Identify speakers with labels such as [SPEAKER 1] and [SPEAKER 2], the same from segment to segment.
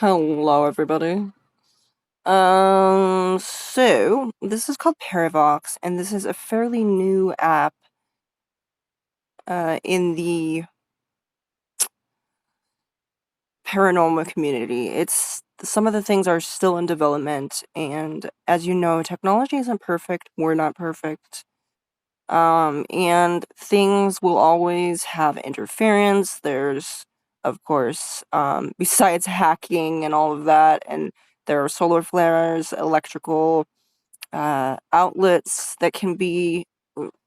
[SPEAKER 1] Hello, everybody. So this is called Paravox, and this is a fairly new app, in the paranormal community. Some of the things are still in development, and as you know, technology isn't perfect. We're not perfect. And things will always have interference. There's, of course, besides hacking and all of that, and there are solar flares, electrical outlets that can be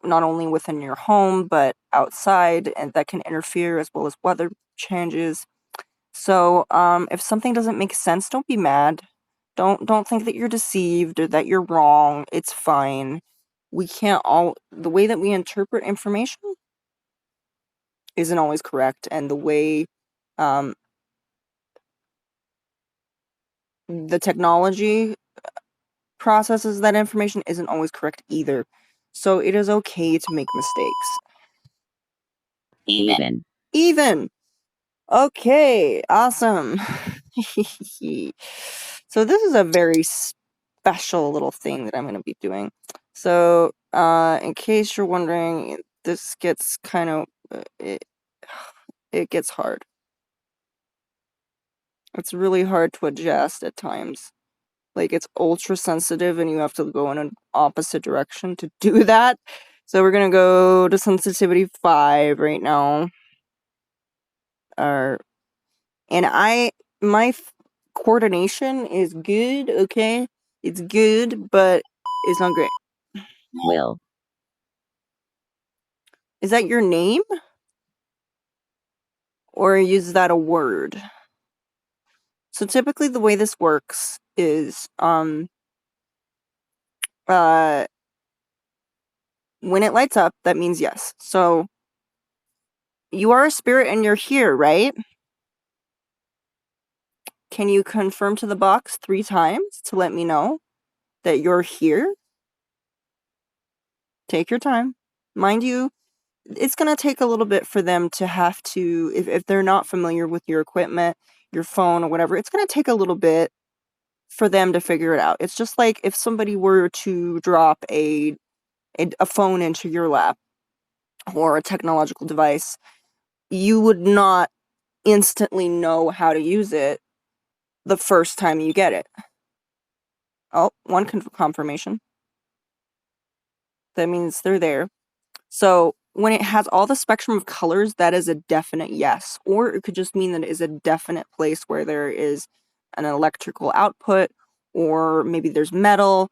[SPEAKER 1] not only within your home but outside, and that can interfere, as well as weather changes. So if something doesn't make sense, don't be mad. Don't think that you're deceived or that you're wrong. It's fine. We can't all The way that we interpret information isn't always correct, and the way um, the technology processes that information isn't always correct either. So it is okay to make mistakes. Even. Okay, awesome. So this is a very special little thing that I'm going to be doing. So, in case you're wondering, this gets kind of, it gets hard. It's really hard to adjust at times. Like, it's ultra sensitive and you have to go in an opposite direction to do that. So we're going to go to sensitivity 5 right now. And my coordination is good, okay? It's good, but it's not great.
[SPEAKER 2] Will.
[SPEAKER 1] Is that your name? Or is that a word? So typically the way this works is, when it lights up, that means yes. So, you are a spirit and you're here, right? Can you confirm to the box 3 times to let me know that you're here? Take your time. Mind you, it's going to take a little bit for them to have to, if they're not familiar with your equipment, your phone or whatever, it's going to take a little bit for them to figure it out. It's just like if somebody were to drop a phone into your lap or a technological device, you would not instantly know how to use it the first time you get it. Oh, one confirmation. That means they're there. So when it has all the spectrum of colors, that is a definite yes. Or it could just mean that it is a definite place where there is an electrical output, or maybe there's metal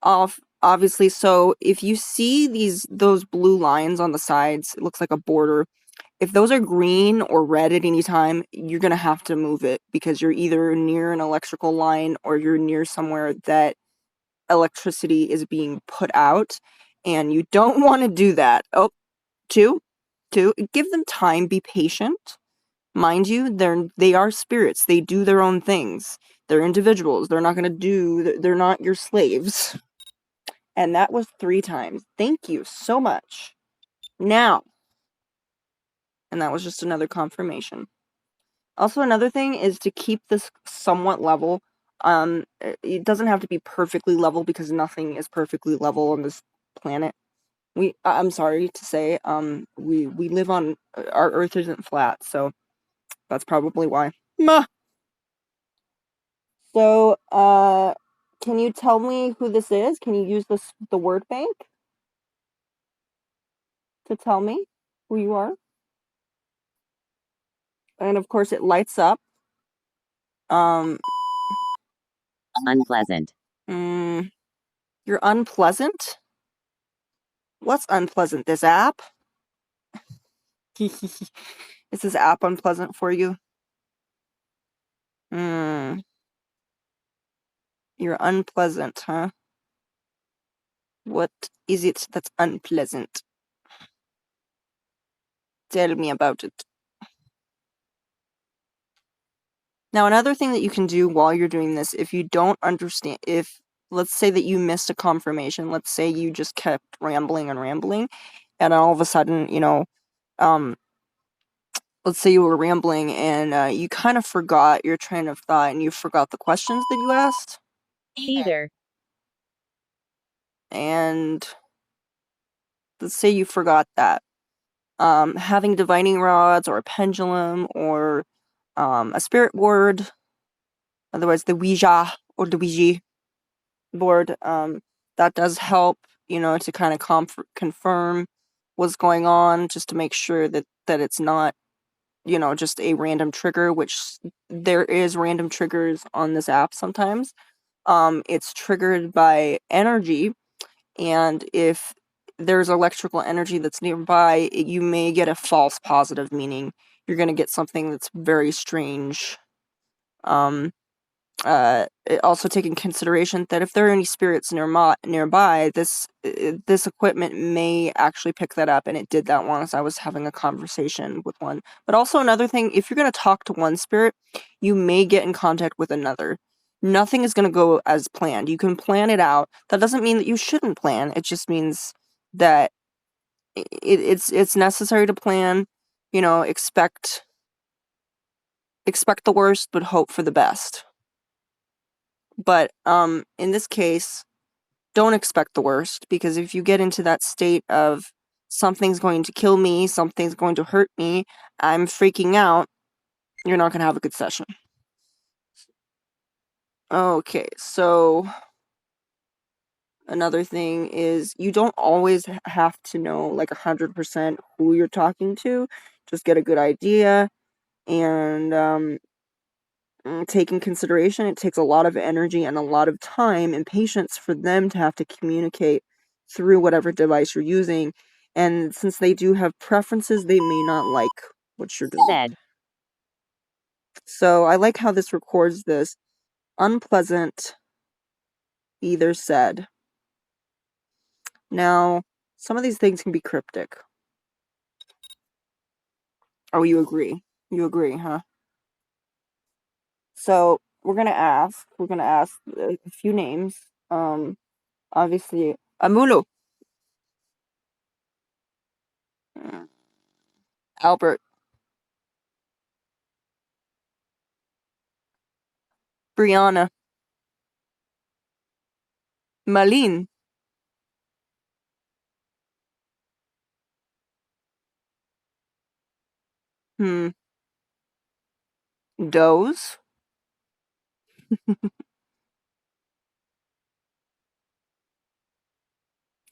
[SPEAKER 1] off, obviously. So if you see those blue lines on the sides, it looks like a border. If those are green or red at any time, you're going to have to move it because you're either near an electrical line or you're near somewhere that electricity is being put out, and you don't want to do that. Oh, two, give them time, be patient. Mind you, they are spirits. They do their own things. They're individuals. They're not your slaves. And that was 3 times. Thank you so much. Now, and that was just another confirmation. Also, another thing is to keep this somewhat level. It doesn't have to be perfectly level because nothing is perfectly level on this planet. I'm sorry to say, we live on, our Earth isn't flat, so that's probably why. Meh. So, can you tell me who this is? Can you use the word bank to tell me who you are? And of course, it lights up.
[SPEAKER 2] Unpleasant.
[SPEAKER 1] You're unpleasant? What's unpleasant? This app? Is this app unpleasant for you? You're unpleasant, huh? What is it that's unpleasant? Tell me about it. Now, another thing that you can do while you're doing this, if you don't understand, let's say that you missed a confirmation, let's say you just kept rambling and rambling, and all of a sudden, let's say you were rambling and you kind of forgot your train of thought and you forgot the questions that you asked.
[SPEAKER 2] Either.
[SPEAKER 1] And let's say you forgot that. Having divining rods or a pendulum or a spirit board, otherwise the Ouija or the Ouija board, that does help, to kind of confirm what's going on, just to make sure that it's not, just a random trigger, which there is random triggers on this app sometimes. It's triggered by energy, and if there's electrical energy that's nearby, you may get a false positive, meaning you're going to get something that's very strange. Also take in consideration that if there are any spirits nearby, this equipment may actually pick that up, and it did that once. I was having a conversation with one. But also another thing, if you're going to talk to one spirit, you may get in contact with another. Nothing is going to go as planned. You can plan it out. That doesn't mean that you shouldn't plan. It just means that it's necessary to plan. Expect the worst, but hope for the best. But in this case, don't expect the worst, because if you get into that state of something's going to kill me, something's going to hurt me, I'm freaking out, you're not going to have a good session. Okay, so another thing is you don't always have to know like 100% who you're talking to. Just get a good idea, and take in consideration it takes a lot of energy and a lot of time and patience for them to have to communicate through whatever device you're using. And since they do have preferences, they may not like what you're doing.
[SPEAKER 2] Said.
[SPEAKER 1] So I like how this records this. Unpleasant, either said. Now, some of these things can be cryptic. Oh, you agree? You agree, huh? So we're gonna ask a few names. Obviously, Amulu. Albert. Brianna. Malin. Doze.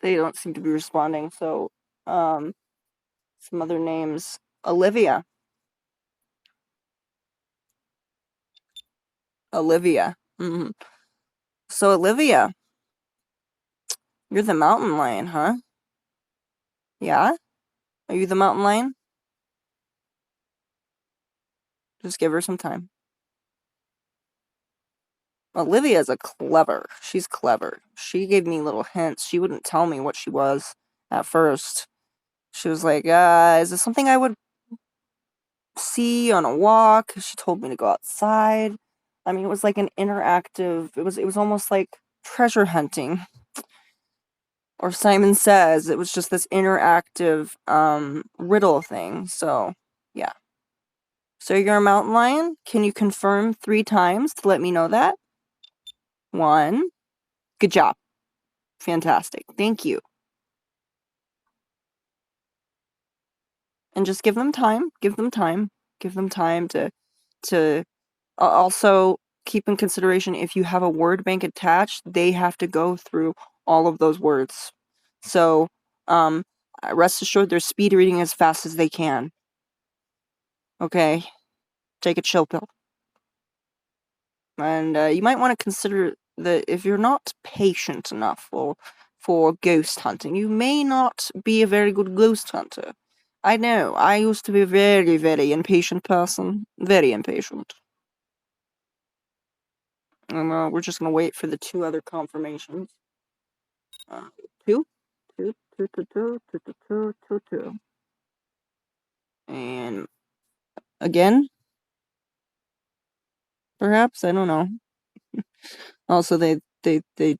[SPEAKER 1] They don't seem to be responding, so some other names. Olivia. Olivia. Mm-hmm. So Olivia, you're the mountain lion, huh? Yeah? Are you the mountain lion? Just give her some time. Olivia's she's clever. She gave me little hints. She wouldn't tell me what she was at first. She was like, is this something I would see on a walk? She told me to go outside. I mean, it was like an interactive, it was almost like treasure hunting. Or Simon Says, it was just this interactive riddle thing. So, yeah. So you're a mountain lion? Can you confirm 3 times to let me know that? 1. Good job. Fantastic. Thank you. And just give them time. Give them time. Give them time to also keep in consideration, if you have a word bank attached, they have to go through all of those words. So, rest assured they're speed reading as fast as they can. Okay? Take a chill pill. And you might want to consider that if you're not patient enough for ghost hunting, you may not be a very good ghost hunter. I know, I used to be a very, very impatient person. Very impatient. And we're just going to wait for the 2 other confirmations. 2. 2, 2, 2, 2, 2, 2, 2, 2, 2. And again, perhaps, I don't know. Also, they if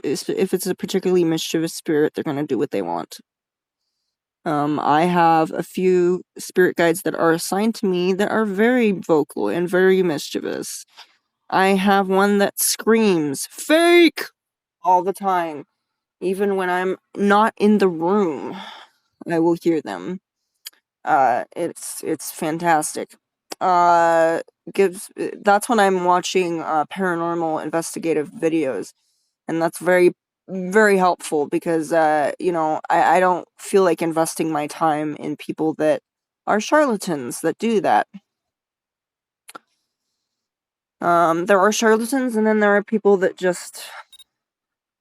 [SPEAKER 1] it's a particularly mischievous spirit, they're gonna do what they want. I have a few spirit guides that are assigned to me that are very vocal and very mischievous. I have one that screams, "Fake!" all the time. Even when I'm not in the room, I will hear them. It's fantastic. That's when I'm watching paranormal investigative videos, and that's very very helpful because I don't feel like investing my time in people that are charlatans that do that. There are charlatans, and then there are people that just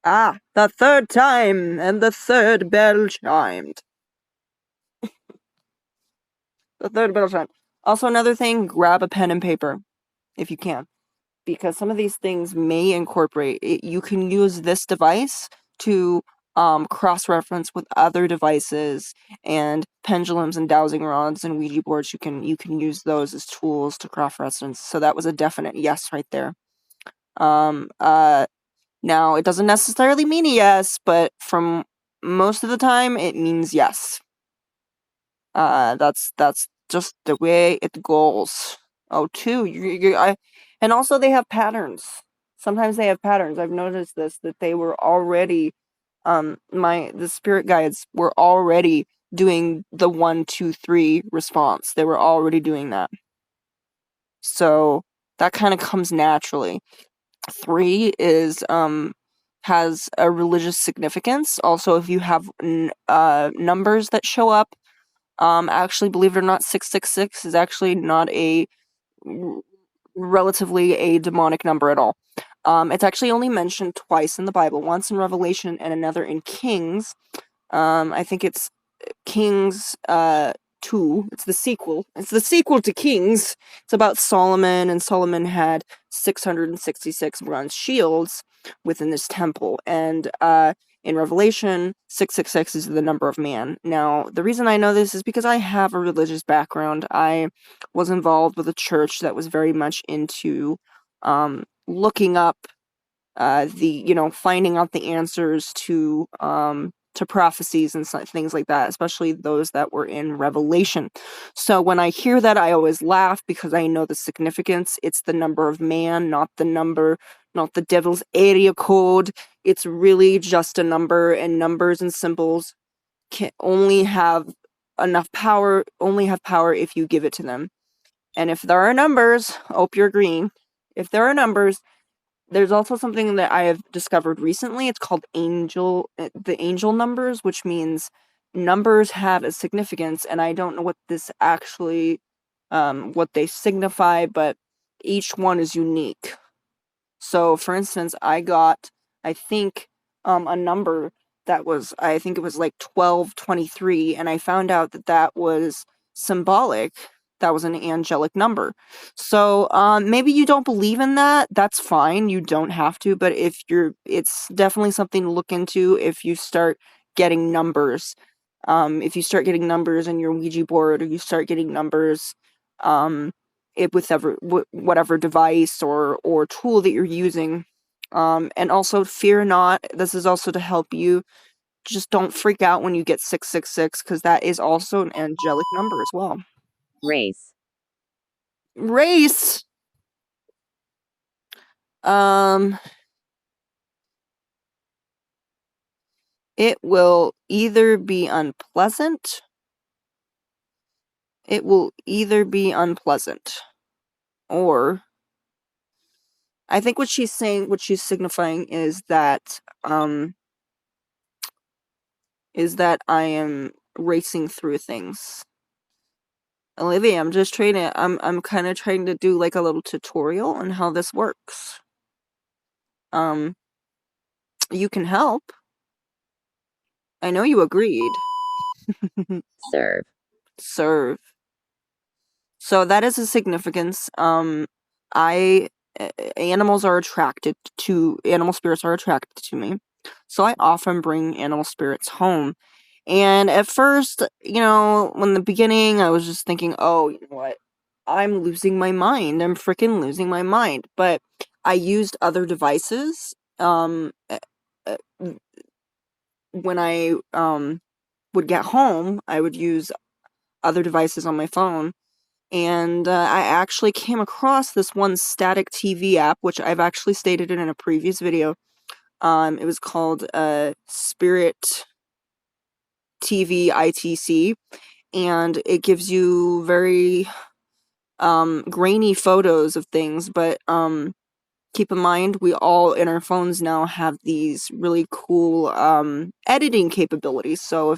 [SPEAKER 1] the third time and the third bell chimed. The third bell chimed. Also, another thing: grab a pen and paper if you can, because some of these things may incorporate it. You can use this device to cross-reference with other devices and pendulums and dowsing rods and Ouija boards. You can use those as tools to cross-reference. So that was a definite yes right there. Now it doesn't necessarily mean a yes, but from most of the time it means yes. That's just the way it goes. Oh, too, and also they have patterns. Sometimes they have patterns. I've noticed this, that they were already, the spirit guides were already doing the 1, 2, 3 response. They were already doing that. So that kind of comes naturally. 3 is, has a religious significance. Also, if you have numbers that show up, actually, believe it or not, 666 is actually not relatively a demonic number at all. It's actually only mentioned twice in the Bible, once in Revelation and another in Kings. I think it's Kings 2. It's the sequel. It's the sequel to Kings. It's about Solomon, and Solomon had 666 bronze shields within this temple. And in Revelation, 666 is the number of man. Now, the reason I know this is because I have a religious background. I was involved with a church that was very much into looking up finding out the answers to prophecies and things like that, especially those that were in Revelation. So when I hear that, I always laugh because I know the significance. It's the number of man, not the devil's area code. It's really just a number, and numbers and symbols can only have power if you give it to them. And if there are numbers, hope you're agreeing. If there are numbers, there's also something that I have discovered recently. It's called the angel numbers, which means numbers have a significance, and I don't know what this actually, what they signify, but each one is unique. So, for instance, I got, I think, a number that was, I think it was like 1223, and I found out that that was symbolic. That was an angelic number. So, maybe you don't believe in that. That's fine. You don't have to. But it's definitely something to look into if you start getting numbers. If you start getting numbers in your Ouija board, or you start getting numbers, with whatever device or tool that you're using. And also, fear not. This is also to help you. Just don't freak out when you get 666, because that is also an angelic number as well. Race. It will either be unpleasant. Or I think what she's signifying is that I am racing through things. Olivia, I'm kind of trying to do like a little tutorial on how this works. You can help. I know you agreed. Serve. So that is a significance. Animal spirits are attracted to me. So I often bring animal spirits home. And at first, in the beginning, I was just thinking, oh, you know what? I'm losing my mind. I'm freaking losing my mind. But I used other devices when I would get home, I would use other devices on my phone, and I actually came across this one static TV app, which I've actually stated it in a previous video. It was called Spirit TV ITC, and it gives you very grainy photos of things, but keep in mind, we all in our phones now have these really cool editing capabilities. So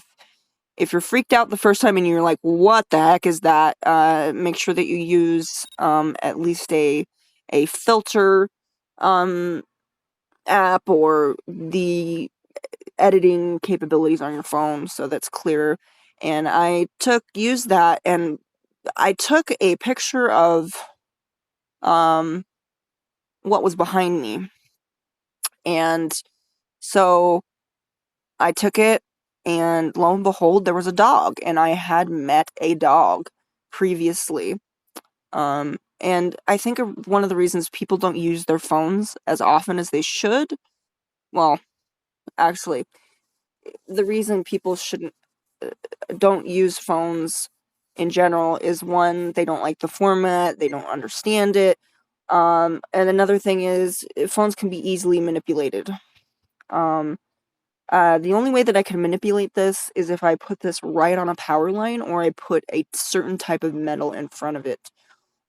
[SPEAKER 1] if you're freaked out the first time and you're like, what the heck is that? Make sure that you use at least a filter app or the editing capabilities on your phone so that's clear. And I used that, and I took a picture of what was behind me. And so I took it, and lo and behold, there was a dog, and I had met a dog previously. And I think one of the reasons people don't use their phones as often as they should, well, actually, the reason people don't use phones in general is, one, they don't like the format, they don't understand it. And another thing is, phones can be easily manipulated. The only way that I can manipulate this is if I put this right on a power line, or I put a certain type of metal in front of it,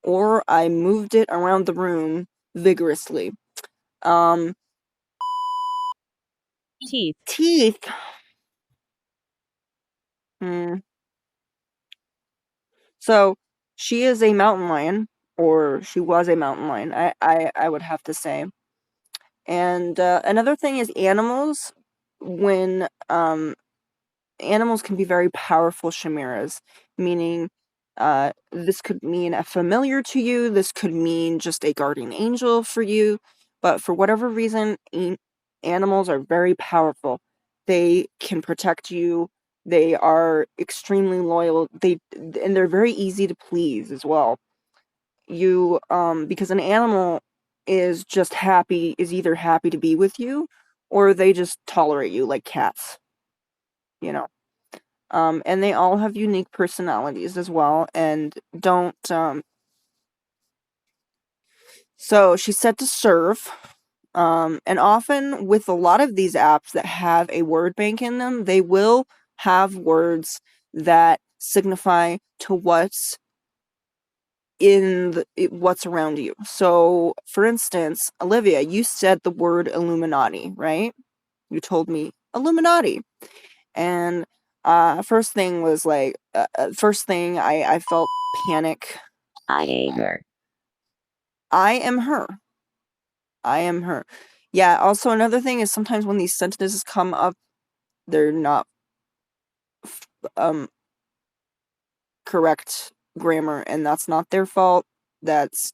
[SPEAKER 1] or I moved it around the room vigorously. Teeth. So she is a mountain lion, or she was a mountain lion, I would have to say. And another thing is animals. When animals can be very powerful chimeras, meaning this could mean a familiar to you, this could mean just a guardian angel for you, but for whatever reason, animals are very powerful. They can protect you. They are extremely loyal. And they're very easy to please as well. Because an animal is either happy to be with you, or they just tolerate you, like cats, you know. And they all have unique personalities as well, and don't, so she's set to serve, and often with a lot of these apps that have a word bank in them, they will have words that signify to what's what's around you. So, for instance, Olivia, you said the word Illuminati, right? You told me Illuminati. And first thing was like, first thing I felt panic.
[SPEAKER 2] I am her.
[SPEAKER 1] I am her. I am her. Yeah, also another thing is, sometimes when these sentences come up, they're not correct grammar, and that's not their fault. That's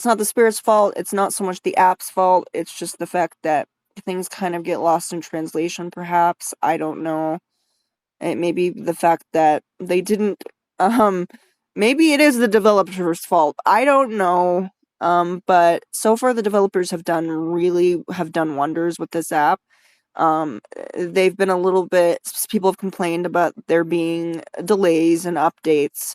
[SPEAKER 1] not the spirit's fault. It's not so much the app's fault. It's just the fact that things kind of get lost in translation, perhaps. I don't know. It may be the fact that they didn't, maybe it is the developer's fault. I don't know. But so far the developers have done wonders with this app. They've been a little bit, people have complained about there being delays and updates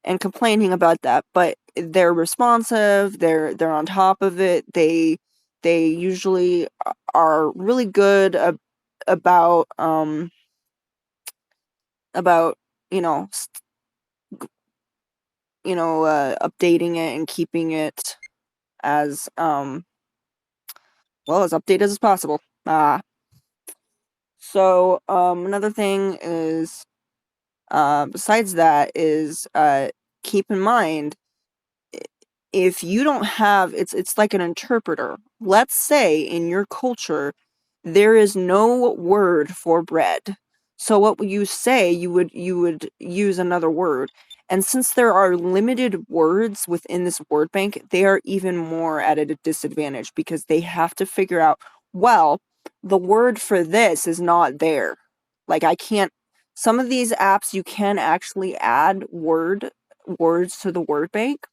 [SPEAKER 1] and complaining about that, but they're responsive, they're on top of it. They usually are really good about you know updating it and keeping it as well as updated as possible. So another thing is, besides that, is keep in mind, if you don't have, it's like an interpreter. Let's say in your culture there is no word for bread. So what would you say? You would use another word. And since there are limited words within this word bank, they are even more at a disadvantage, because they have to figure out, well, the word for this is not there. Like, I can't, some of these apps you can actually add words to the word bank,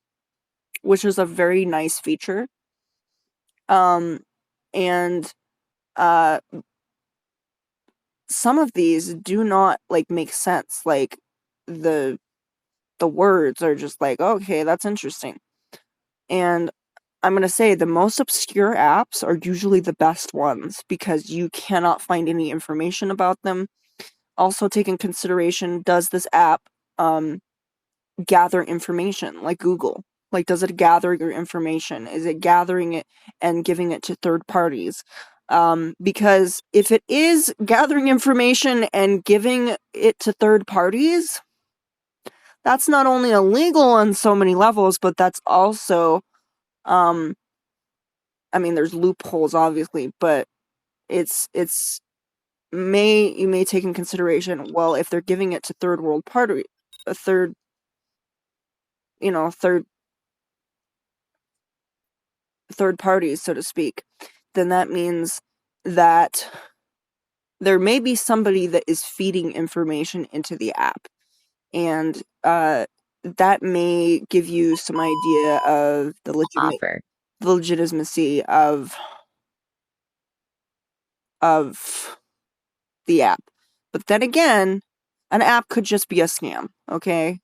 [SPEAKER 1] which is a very nice feature. And some of these do not like make sense. Like the words are just like, okay, that's interesting. And I'm going to say the most obscure apps are usually the best ones because you cannot find any information about them. Also take in consideration, does this app gather information like Google? Like, does it gather your information? Is it gathering it and giving it to third parties? Because if it is gathering information and giving it to third parties, that's not only illegal on so many levels, but that's also, I mean, there's loopholes, obviously, but you may take in consideration, well, if they're giving it to third world party, a third, third parties, so to speak, then that means that there may be somebody that is feeding information into the app. And that may give you some idea of the legitimacy of the app. But then again, an app could just be a scam, okay?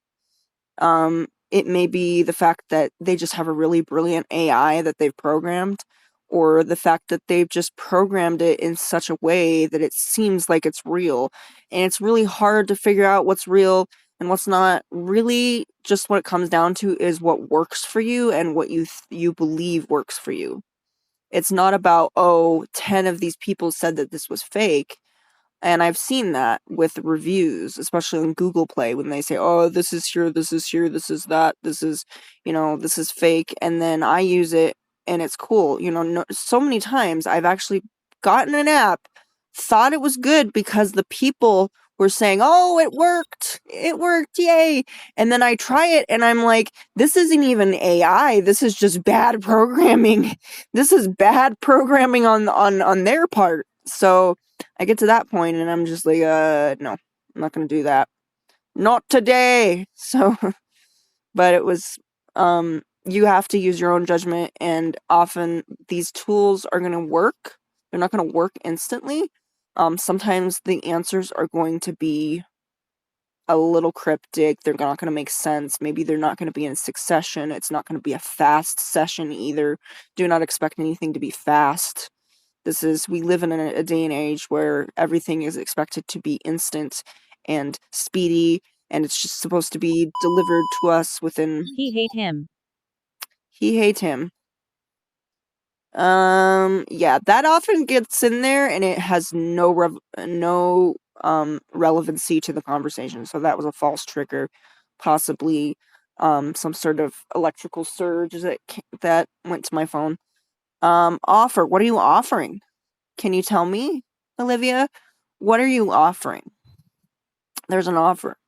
[SPEAKER 1] It may be the fact that they just have a really brilliant AI that they've programmed, or the fact that they've just programmed it in such a way that it seems like it's real. And it's really hard to figure out what's real and what's not. Really, just what it comes down to is what works for you and what you believe works for you. It's not about, 10 of these people said that this was fake. And I've seen that with reviews, especially on Google Play, when they say, this is here, this is here, this is that, this is, this is fake. And then I use it and it's cool. So many times I've actually gotten an app, thought it was good because the people were saying, it worked, yay. And then I try it and I'm like, this isn't even AI, this is just bad programming. This is bad programming on their part. So I get to that point and I'm just like, no, I'm not going to do that. Not today. So, but it was, you have to use your own judgment, and often these tools are going to work. They're not going to work instantly. Sometimes the answers are going to be a little cryptic. They're not going to make sense. Maybe they're not going to be in succession. It's not going to be a fast session either. Do not expect anything to be fast. We live in a day and age where everything is expected to be instant and speedy, and it's just supposed to be delivered to us within.
[SPEAKER 2] He hate him.
[SPEAKER 1] Yeah, that often gets in there, and it has no relevancy to the conversation. So that was a false trigger, possibly some sort of electrical surge that went to my phone. Offer. What are you offering? Can you tell me, Olivia? What are you offering? There's an offer.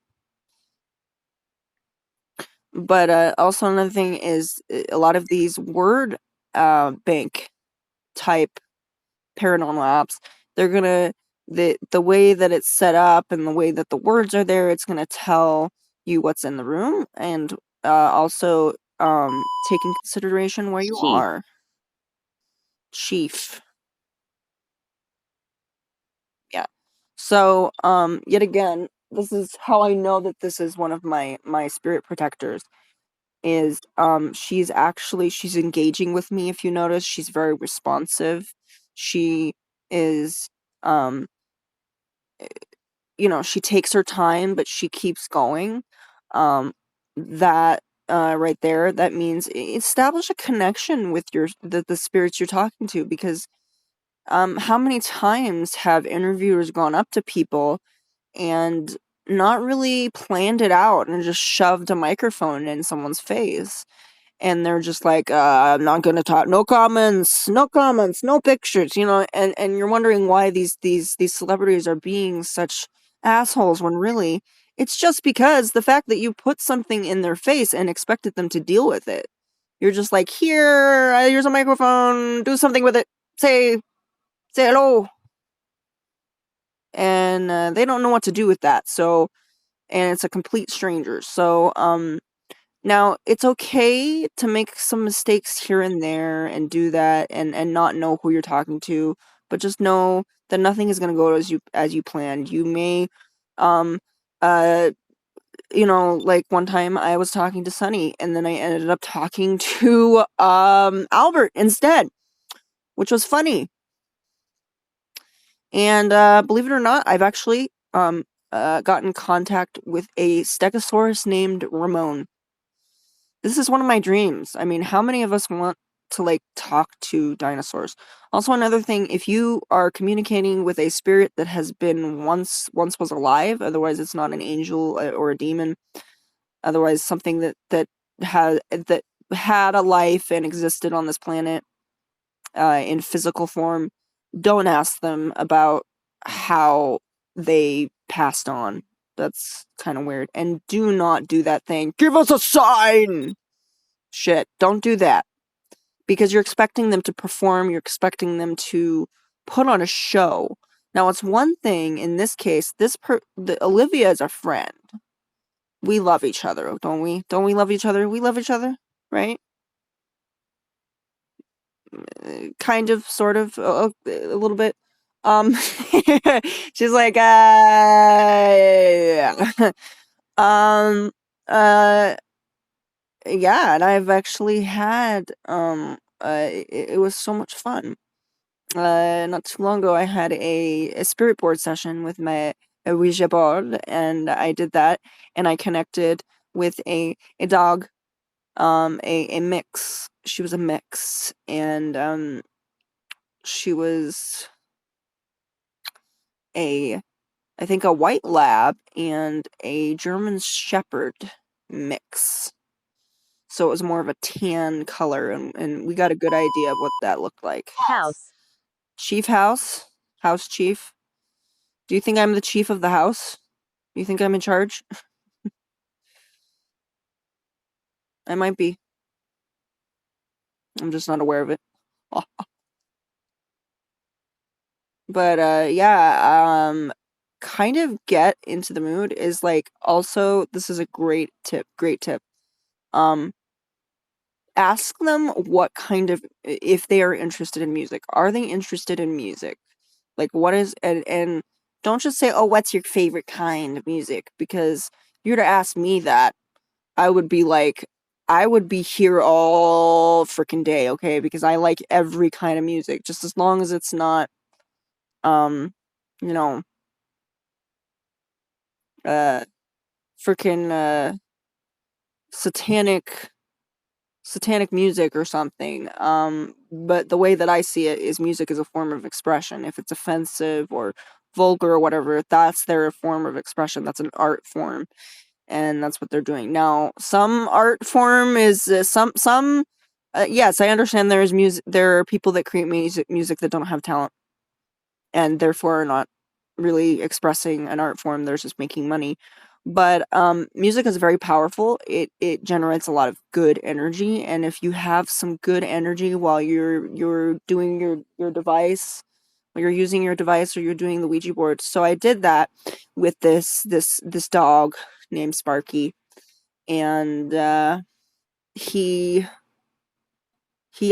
[SPEAKER 1] But also another thing is a lot of these word bank type paranormal apps, they're gonna the way that it's set up and the way that the words are there, it's gonna tell you what's in the room, and also take in consideration where you are. Chief. Yeah. So, yet again, this is how I know that this is one of my spirit protectors. Is she's engaging with me. If you notice, she's very responsive. She is she takes her time, but she keeps going. That right there, that means establish a connection with the spirits you're talking to, because how many times have interviewers gone up to people and not really planned it out and just shoved a microphone in someone's face, and they're just like, I'm not gonna talk, no comments, no pictures, and you're wondering why these celebrities are being such assholes, when really it's just because the fact that you put something in their face and expected them to deal with it. You're just like, here's a microphone, do something with it, say hello. And they don't know what to do with that. So, and it's a complete stranger. So, now it's okay to make some mistakes here and there and do that and not know who you're talking to. but just know that nothing is going to go as you planned. You may, like one time I was talking to Sunny, and then I ended up talking to Albert instead, which was funny. And believe it or not, I've actually gotten contact with a stegosaurus named Ramon. This is one of my dreams. I mean, how many of us want to talk to dinosaurs? Also, another thing, if you are communicating with a spirit that has been once was alive, otherwise it's not an angel or a demon, otherwise something that had a life and existed on this planet in physical form, don't ask them about how they passed on. That's kind of weird. And do not do that thing. Give us a sign! Shit, don't do that. Because you're expecting them to perform, you're expecting them to put on a show. Now, it's one thing, in this case, Olivia is a friend. We love each other, don't we? Don't we love each other? We love each other, right? Kind of, sort of, a little bit. She's like, yeah. Yeah, and I've actually had, it was so much fun. Not too long ago, I had a spirit board session with a Ouija board, and I did that, and I connected with a dog, a mix. She was a mix, and she was I think a white lab and a German Shepherd mix. So it was more of a tan color, and we got a good idea of what that looked like.
[SPEAKER 2] House.
[SPEAKER 1] Chief house? House chief? Do you think I'm the chief of the house? Do you think I'm in charge? I might be. I'm just not aware of it. But yeah, kind of get into the mood is also, this is a great tip. Ask them what kind of, if they are interested in music. Are they interested in music? What is, and don't just say, oh, what's your favorite kind of music? Because if you were to ask me that, I would be here all freaking day, okay? Because I like every kind of music, just as long as it's not, you know, freaking, satanic music or something. But the way that I see it is music is a form of expression. If it's offensive or vulgar or whatever, that's their form of expression. That's an art form, and that's what they're doing. Now, some art form is yes, I understand there is music. There are people that create music that don't have talent, and therefore are not really expressing an art form. They're just making money. But music is very powerful. It generates a lot of good energy, and if you have some good energy while you're doing your device, while you're using your device, or you're doing the Ouija board. So I did that with this dog named Sparky, and he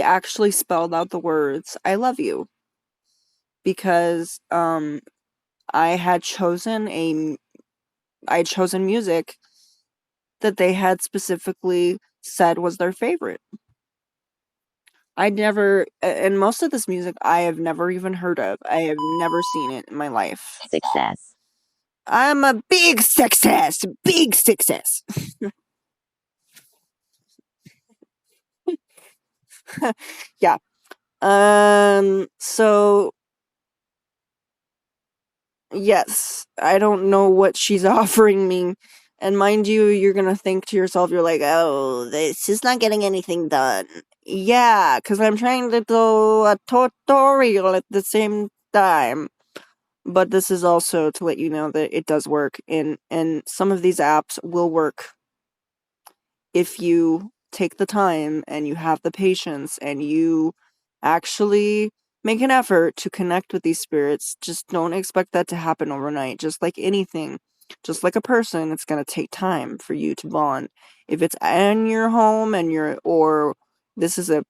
[SPEAKER 1] actually spelled out the words "I love you," because I had chosen music that they had specifically said was their favorite. And most of this music I have never even heard of. I have never seen it in my life.
[SPEAKER 2] Success.
[SPEAKER 1] I'm a big success. Big success. Yeah. So yes, I don't know what she's offering me. And mind you, you're gonna think to yourself, you're like, oh, this is not getting anything done. Yeah, because I'm trying to do a tutorial at the same time. But this is also to let you know that it does work, and some of these apps will work if you take the time and you have the patience and you actually make an effort to connect with these spirits. Just don't expect that to happen overnight. Just like anything, just like a person, it's going to take time for you to bond. If it's in your home and This is a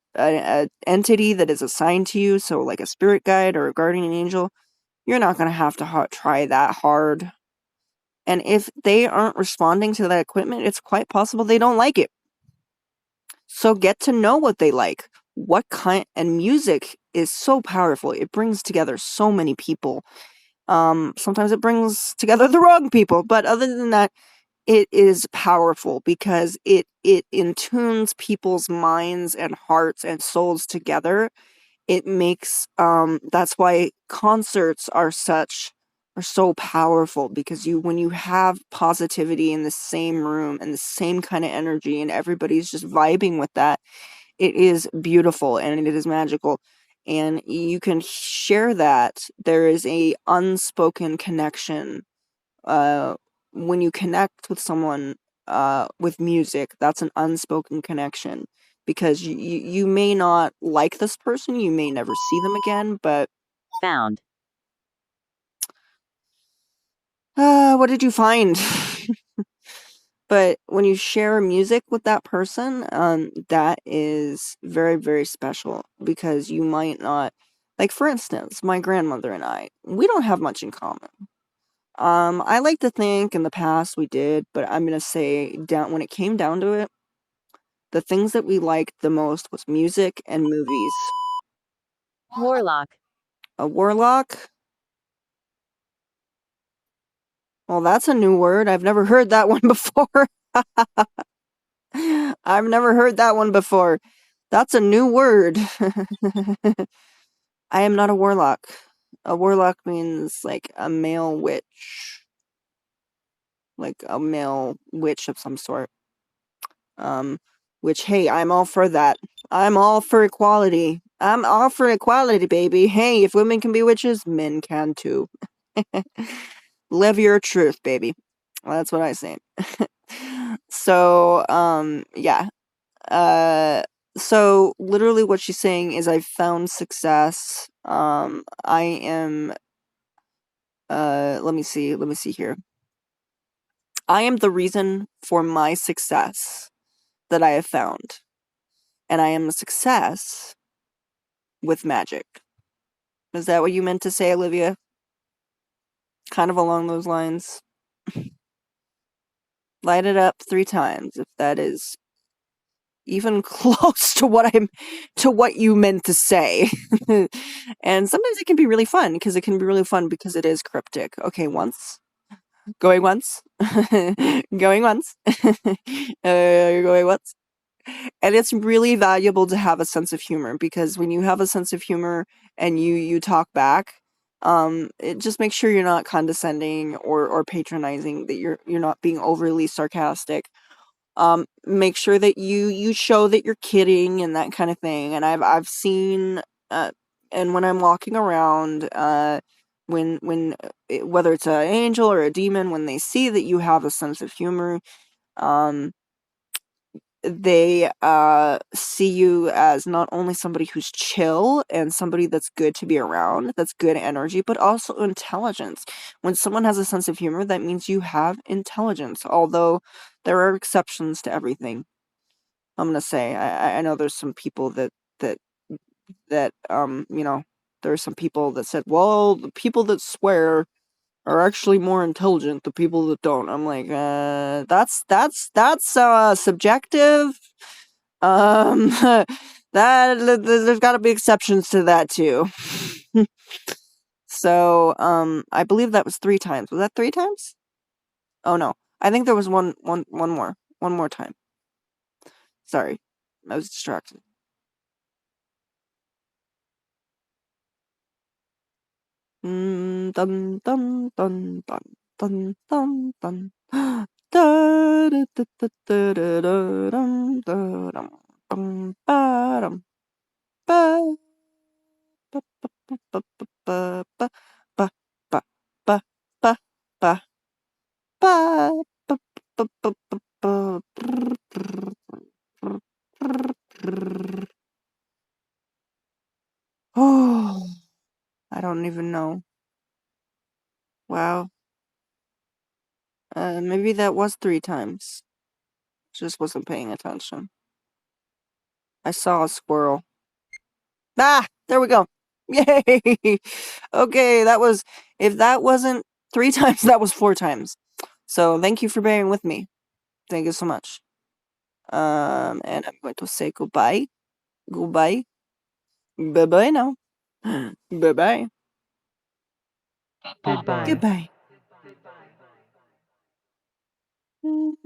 [SPEAKER 1] entity that is assigned to you, so like a spirit guide or a guardian angel. You're not going to have to try that hard. And if they aren't responding to that equipment, it's quite possible they don't like it. So get to know what they like. What kind, and music is so powerful. It brings together so many people. Sometimes it brings together the wrong people, but other than that, it is powerful because it intunes people's minds and hearts and souls together. It makes that's why concerts are so powerful, because when you have positivity in the same room and the same kind of energy and everybody's just vibing with that, it is beautiful and it is magical, and you can share that. There is a unspoken connection when you connect with someone with music. That's an unspoken connection, because you may not like this person, you may never see them again, but
[SPEAKER 2] Found.
[SPEAKER 1] what did you find? But when you share music with that person, that is very, very special, because you might not, like, for instance, my grandmother and we don't have much in common. I like to think in the past we did, but I'm gonna say when it came down to it, the things that we liked the most was music and movies.
[SPEAKER 2] Warlock.
[SPEAKER 1] A warlock? Well, that's a new word. I've never heard that one before. I've never heard that one before. That's a new word. I am not a warlock. A warlock means like a male witch. Like a male witch of some sort. Which, hey, I'm all for that. I'm all for equality. I'm all for equality, baby. Hey, if women can be witches, men can too. Live your truth, baby. Well, that's what I say. So, yeah. So literally what she's saying is I've found success. I am, let me see here. I am the reason for my success that I have found. And I am a success with magic. Is that what you meant to say, Olivia? Kind of along those lines. Light it up 3 times if that is even close to what you meant to say. And sometimes it can be really fun because it is cryptic. Okay, once. Going once. Going once. Going once. And it's really valuable to have a sense of humor, because when you have a sense of humor and you talk back, it just makes sure you're not condescending or patronizing, that you're not being overly sarcastic. Make sure that you show that you're kidding and that kind of thing. And I've seen and when I'm walking around, when whether it's an angel or a demon, when they see that you have a sense of humor, they see you as not only somebody who's chill and somebody that's good to be around, that's good energy, but also intelligence. When someone has a sense of humor, that means you have intelligence, although there are exceptions to everything. I'm gonna say, I know there's some people that there are some people that said, well, the people that swear are actually more intelligent than people that don't. I'm like, that's subjective. That there's got to be exceptions to that too. So, I believe that was 3 times. Was that 3 times? Oh no, I think there was one more time. Sorry, I was distracted. Dun dun dun dun dun dun dun. Da da da da da da da dum da dum bum ba dum ba ba ba ba ba ba ba ba ba ba ba ba ba ba ba ba ba. Oh, I don't even know. Wow. Maybe that was 3 times. Just wasn't paying attention. I saw a squirrel. Ah, there we go. Yay! Okay, that was, if that wasn't 3 times, that was 4 times. So thank you for bearing with me. Thank you so much. And I'm going to say goodbye. Goodbye. Bye-bye now. Bye-bye.
[SPEAKER 3] Goodbye.
[SPEAKER 1] Goodbye.